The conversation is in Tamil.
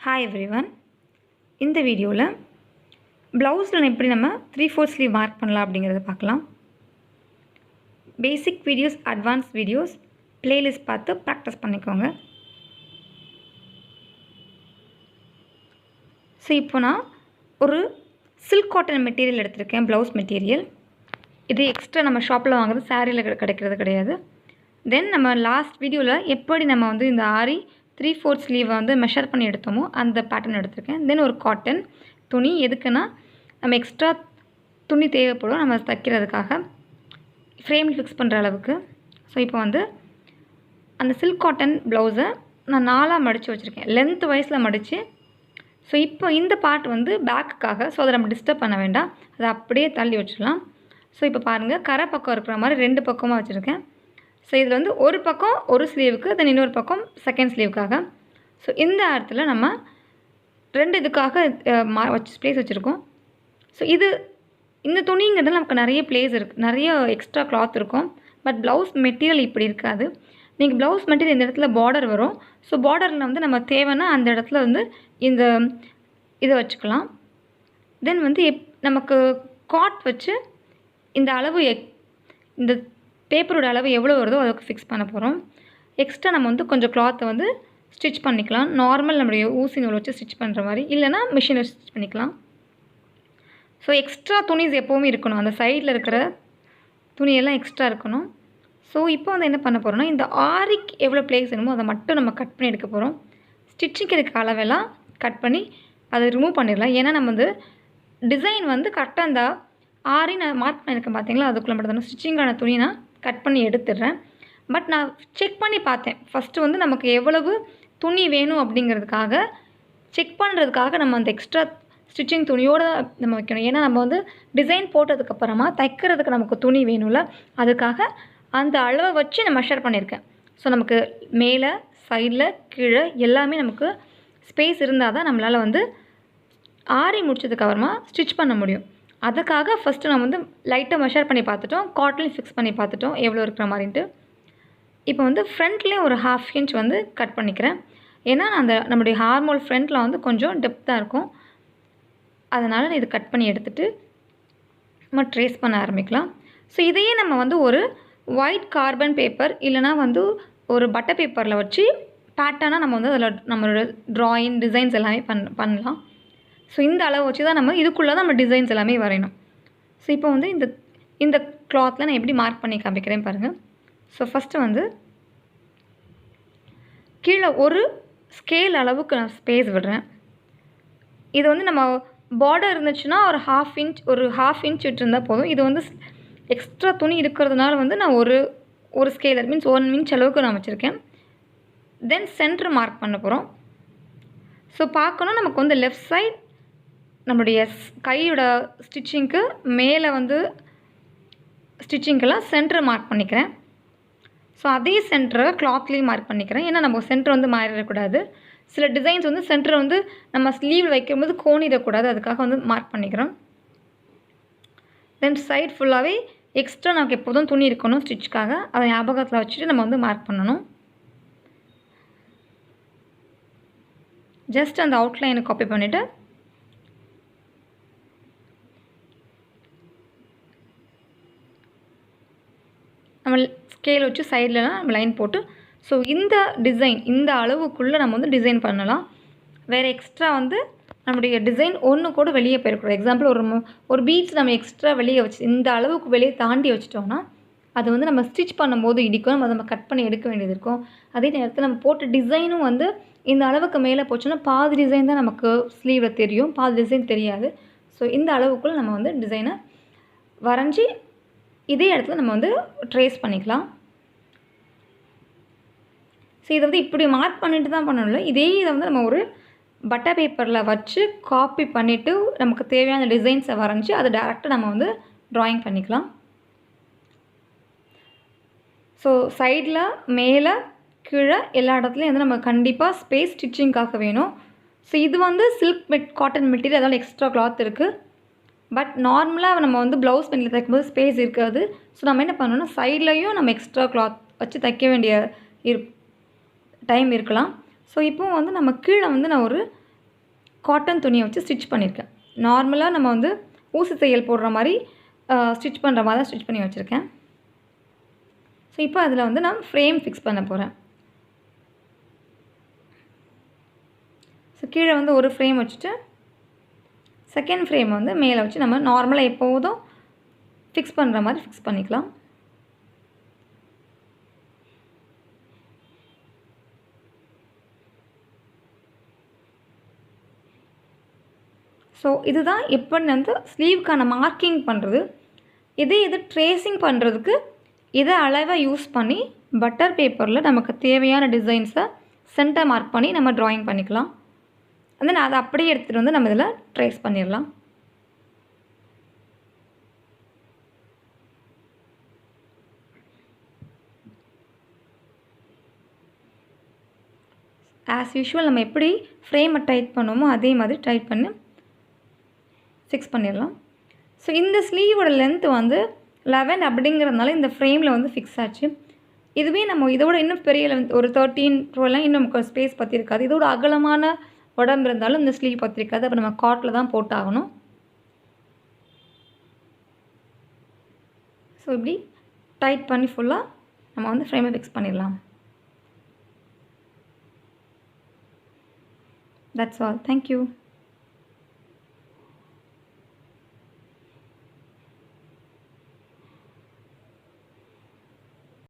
Hi everyone. இந்த வீடியோவில் ப்ளவுஸில் எப்படி நம்ம 3/4 ஸ்லீவ் மார்க் பண்ணலாம் அப்படிங்கிறத பார்க்கலாம். பேசிக் வீடியோஸ், அட்வான்ஸ் வீடியோஸ் பிளேலிஸ்ட் பார்த்து ப்ராக்டிஸ் பண்ணிக்கோங்க. ஸோ இப்போ நான் ஒரு சில்க் காட்டன் மெட்டீரியல் எடுத்திருக்கேன், ப்ளவுஸ் மெட்டீரியல். இது எக்ஸ்ட்ரா நம்ம ஷாப்பில் வாங்குறது சாரியில் கிடைக்கிறது கிடையாது. தென் நம்ம லாஸ்ட் வீடியோவில் எப்படி நம்ம வந்து இந்த ஆரி 3/4 ஸ்லீவை வந்து மெஷர் பண்ணி எடுத்தோமோ அந்த பேட்டர்ன் எடுத்திருக்கேன். தென் ஒரு காட்டன் துணி, எதுக்குன்னா நம்ம எக்ஸ்ட்ரா துணி தேவைப்படும் நம்ம தைக்கிறதுக்காக, ஃப்ரேமில் ஃபிக்ஸ் பண்ணுற அளவுக்கு. ஸோ இப்போ வந்து அந்த சில்க் காட்டன் ப்ளவுஸை நான் 4ஆக மடித்து வச்சுருக்கேன், லென்த் வைஸில் மடித்து. ஸோ இப்போ இந்த பார்ட் வந்து பேக்குக்காக, ஸோ அதை நம்ம டிஸ்டர்ப் பண்ண வேண்டாம், அதை அப்படியே தள்ளி வச்சிடலாம். ஸோ இப்போ பாருங்கள், கரை பக்கம் இருக்கிற மாதிரி 2 பக்கமாக வச்சுருக்கேன். ஸோ இதில் வந்து ஒரு பக்கம் ஒரு ஸ்லீவுக்கு, தென் இன்னொரு பக்கம் செகண்ட் ஸ்லீவுக்காக. ஸோ இந்த இடத்துல நம்ம 2 இதுக்காக ப்ளேஸ் வச்சுருக்கோம். ஸோ இந்த துணிங்கிறது நமக்கு நிறைய ப்ளேஸ் இருக்குது, நிறைய எக்ஸ்ட்ரா கிளாத் இருக்கும். பட் ப்ளவுஸ் மெட்டீரியல் இப்படி இருக்காது. நீங்கள் ப்ளவுஸ் மெட்டீரியல் இந்த இடத்துல பார்டர் வரும். ஸோ பார்டரில் வந்து நம்ம தேவைன்னா அந்த இடத்துல வந்து இந்த இதை வச்சுக்கலாம். தென் வந்து நமக்கு காட் வச்சு இந்த அளவு இந்த பேப்பரோட அளவு எவ்வளோ வருதோ அதுக்கு ஃபிக்ஸ் பண்ண போகிறோம். எக்ஸ்ட்ரா நம்ம வந்து கொஞ்சம் கிளாத்தை வந்து ஸ்டிச் பண்ணிக்கலாம். நார்மல் நம்மளுடைய ஊசி நூல் வச்சு ஸ்டிச் பண்ணுற மாதிரி, இல்லைனா மிஷினை ஸ்டிச் பண்ணிக்கலாம். ஸோ எக்ஸ்ட்ரா துணிஸ் எப்போவுமே இருக்கணும், அந்த சைடில் இருக்கிற துணியெல்லாம் எக்ஸ்ட்ரா இருக்கணும். ஸோ இப்போ வந்து என்ன பண்ண போகிறோம்னா, இந்த ஆரிக்கு எவ்வளோ ப்ளேஸ் வேணுமோ அதை மட்டும் நம்ம கட் பண்ணி எடுக்க போகிறோம். ஸ்டிச்சிங்க்கு இருக்க அளவெல்லாம் கட் பண்ணி அதை ரிமூவ் பண்ணிடலாம். ஏன்னா நம்ம வந்து டிசைன் வந்து கரெக்டாக அந்த ஆரி நான் மார்க் பண்ணியிருக்கேன் பார்த்தீங்களா, அதுக்குள்ளே மட்டும் தானே ஸ்டிச்சிங்கான துணி நான் கட் பண்ணி எடுத்துடுறேன். பட் நான் செக் பண்ணி பார்த்தேன். ஃபஸ்ட்டு வந்து நமக்கு எவ்வளவு துணி வேணும் அப்படிங்கிறதுக்காக செக் பண்ணுறதுக்காக நம்ம அந்த எக்ஸ்ட்ரா ஸ்டிச்சிங் துணியோடு நம்ம வைக்கணும். ஏன்னா நம்ம வந்து டிசைன் போட்டதுக்கப்புறமா தைக்கிறதுக்கு நமக்கு துணி வேணும்ல, அதுக்காக அந்த அளவை வச்சு நான் மெஷர் பண்ணியிருக்கேன். ஸோ நமக்கு மேலே, சைடில், கீழே எல்லாமே நமக்கு ஸ்பேஸ் இருந்தால் தான் நம்மளால் வந்து ஆரி முடிச்சதுக்கப்புறமா ஸ்டிச் பண்ண முடியும். அதுக்காக ஃபஸ்ட்டு நம்ம வந்து லைட்டாக மெஷர் பண்ணி பார்த்துட்டோம், காட்லையும் ஃபிக்ஸ் பண்ணி பார்த்துட்டோம் எவ்வளோ இருக்கிற மாதிரின்ட்டு. இப்போ வந்து ஃப்ரண்ட்லேயும் ஒரு 1/2 இன்ச் வந்து கட் பண்ணிக்கிறேன். ஏன்னா அந்த நம்முடைய ஹார்மோல் ஃப்ரண்ட்டில் வந்து கொஞ்சம் டெப்த்தாக இருக்கும், அதனால் இது கட் பண்ணி எடுத்துகிட்டு நம்ம ட்ரேஸ் பண்ண ஆரம்பிக்கலாம். ஸோ இதையே நம்ம வந்து ஒரு ஒயிட் கார்பன் பேப்பர் இல்லைனா வந்து ஒரு பட்டர் பேப்பரில் வச்சு பேட்டர்னாக நம்ம வந்து அதில் நம்மளோட ட்ராயிங் டிசைன்ஸ் எல்லாமே பண்ணலாம். ஸோ இந்த அளவு வச்சு தான் நம்ம இதுக்குள்ளே தான் நம்ம டிசைன்ஸ் எல்லாமே வரையணும். ஸோ இப்போ வந்து இந்த கிளாத்தில் நான் எப்படி மார்க் பண்ணி காமிக்கிறேன் பாருங்கள். ஸோ ஃபஸ்ட்டு வந்து கீழே ஒரு ஸ்கேல் அளவுக்கு நான் ஸ்பேஸ் விடுறேன். இது வந்து நம்ம பார்டர் இருந்துச்சுன்னா ஒரு 1/2 இன்ச் விட்டுருந்தால் போதும். இது வந்து எக்ஸ்ட்ரா துணி இருக்கிறதுனால வந்து நான் ஒரு ஸ்கேல் மீன்ஸ் 1 இன்ச் அளவுக்கு நான் வச்சுருக்கேன். தென் சென்டர் மார்க் பண்ண போகிறோம். ஸோ பார்க்கணும், நமக்கு வந்து லெஃப்ட் சைட் நம்மளுடைய கையோட ஸ்டிச்சிங்க்கு மேலே வந்து ஸ்டிச்சிங்கெல்லாம் சென்டர் மார்க் பண்ணிக்கிறேன். ஸோ அதே சென்டரை கிளாத்லேயும் மார்க் பண்ணிக்கிறேன். ஏன்னா நம்ம சென்டர் வந்து மாறிடக்கூடாது. சில டிசைன்ஸ் வந்து சென்டர் வந்து நம்ம ஸ்லீவ் வைக்கும்போது கோணிடக்கூடாது, அதுக்காக வந்து மார்க் பண்ணிக்கிறோம். தென் சைட் ஃபுல்லாகவே எக்ஸ்ட்ரா நமக்கு எப்போதும் துணி இருக்கணும் ஸ்டிச்சுக்காக, அதை ஞாபகத்தில் வச்சுட்டு நம்ம வந்து மார்க் பண்ணணும். ஜஸ்ட் அந்த அவுட்லைனை காப்பி பண்ணிவிட்டு நம்ம ஸ்கேல் வச்சு சைட்லலாம் நம்ம லைன் போட்டு, ஸோ இந்த டிசைன் இந்த அளவுக்குள்ளே நம்ம வந்து டிசைன் பண்ணலாம். வேறு எக்ஸ்ட்ரா வந்து நம்முடைய டிசைன் ஒன்று கூட வெளியே போயிடக்கூடாது. எக்ஸாம்பிள் ஒரு பீட்ஸ் நம்ம எக்ஸ்ட்ரா வெளியே வச்சு இந்த அளவுக்கு வெளியே தாண்டி வச்சிட்டோம்னா அது வந்து நம்ம ஸ்டிச் பண்ணும்போது இடிக்கும், அதை நம்ம கட் பண்ணி எடுக்க வேண்டியது இருக்கும். அதே நேரத்தில் நம்ம போட்ட டிசைனும் வந்து இந்த அளவுக்கு மேலே போச்சுன்னா பாதி டிசைன் தான் நமக்கு ஸ்லீவில் தெரியும், பாதி டிசைன் தெரியாது. ஸோ இந்த அளவுக்குள்ளே நம்ம வந்து டிசைனை வரைஞ்சி இதே இடத்துல நம்ம வந்து ட்ரேஸ் பண்ணிக்கலாம். ஸோ இதை வந்து இப்படி மார்க் பண்ணிட்டு தான் பண்ணணும்ல, இதே இதை வந்து நம்ம ஒரு பட்டர் பேப்பரில் வச்சு காப்பி பண்ணிவிட்டு நமக்கு தேவையான டிசைன்ஸை வரைஞ்சி அதை டேரெக்டாக நம்ம வந்து ட்ராயிங் பண்ணிக்கலாம். ஸோ சைடில், மேலே, கீழே எல்லா இடத்துலையும் வந்து நம்ம கண்டிப்பாக ஸ்பேஸ் ஸ்டிச்சிங்காக வேணும். ஸோ இது வந்து சில்க் காட்டன் மெட்டீரியல், அதனால் எக்ஸ்ட்ரா கிளாத் இருக்குது. பட் நார்மலாக நம்ம வந்து ப்ளவுஸ் மெட்டீரியல் தைக்கும்போது ஸ்பேஸ் இருக்காது. ஸோ நம்ம என்ன பண்ணணும்னா சைட்லேயும் நம்ம எக்ஸ்ட்ரா கிளாத் வச்சு தைக்க வேண்டிய டைம் இருக்கலாம். ஸோ இப்போ வந்து நம்ம கீழே வந்து நான் ஒரு காட்டன் துணியை வச்சு ஸ்டிச் பண்ணியிருக்கேன். நார்மலாக நம்ம வந்து ஊசி தையல் போடுற மாதிரி ஸ்டிச் பண்ணுற மாதிரி தான் ஸ்டிச் பண்ணி வச்சுருக்கேன். ஸோ இப்போ அதில் வந்து நான் ஃப்ரேம் ஃபிக்ஸ் பண்ண போகிறேன். ஸோ கீழே வந்து ஒரு ஃப்ரேம் வச்சுட்டு செகண்ட் ஃப்ரேம் வந்து மேலே வச்சு நம்ம நார்மலாக எப்போதும் ஃபிக்ஸ் பண்ணுற மாதிரி ஃபிக்ஸ் பண்ணிக்கலாம். ஸோ இதுதான் எப்படி வந்து ஸ்லீவுக்கான மார்க்கிங் பண்ணுறது. இது ட்ரேசிங் பண்ணுறதுக்கு இதை அளவாக யூஸ் பண்ணி பட்டர் பேப்பரில் நமக்கு தேவையான டிசைன்ஸை சென்டர் மார்க் பண்ணி நம்ம ட்ராயிங் பண்ணிக்கலாம். தென் அதை அப்படியே எடுத்துகிட்டு வந்து நம்ம இதில் ட்ரேஸ் பண்ணிடலாம். ஆஸ் யூஷுவல் நம்ம எப்படி ஃப்ரேமை டைட் பண்ணுவோமோ அதே மாதிரி டைட் பண்ணி ஃபிக்ஸ் பண்ணிடலாம். ஸோ இந்த ஸ்லீவோட லென்த் வந்து 11 அப்படிங்கிறதுனால இந்த ஃப்ரேமில் வந்து ஃபிக்ஸ் ஆச்சு. இதுவே நம்ம இதோட இன்னும் பெரிய லென்த் ஒரு 13, 12 இன்னும் நமக்கு ஸ்பேஸ் பற்றிருக்காது. இதோட அகலமான உடம்பு இருந்தாலும் இந்த ஸ்லீவ் பற்றிருக்காது. அப்போ நம்ம காட்டில் தான் போட்டாகணும். ஸோ இப்படி டைட் பண்ணி ஃபுல்லாக நம்ம வந்து ஃப்ரேமை ஃபிக்ஸ் பண்ணிடலாம். That's all. தேங்க்யூ.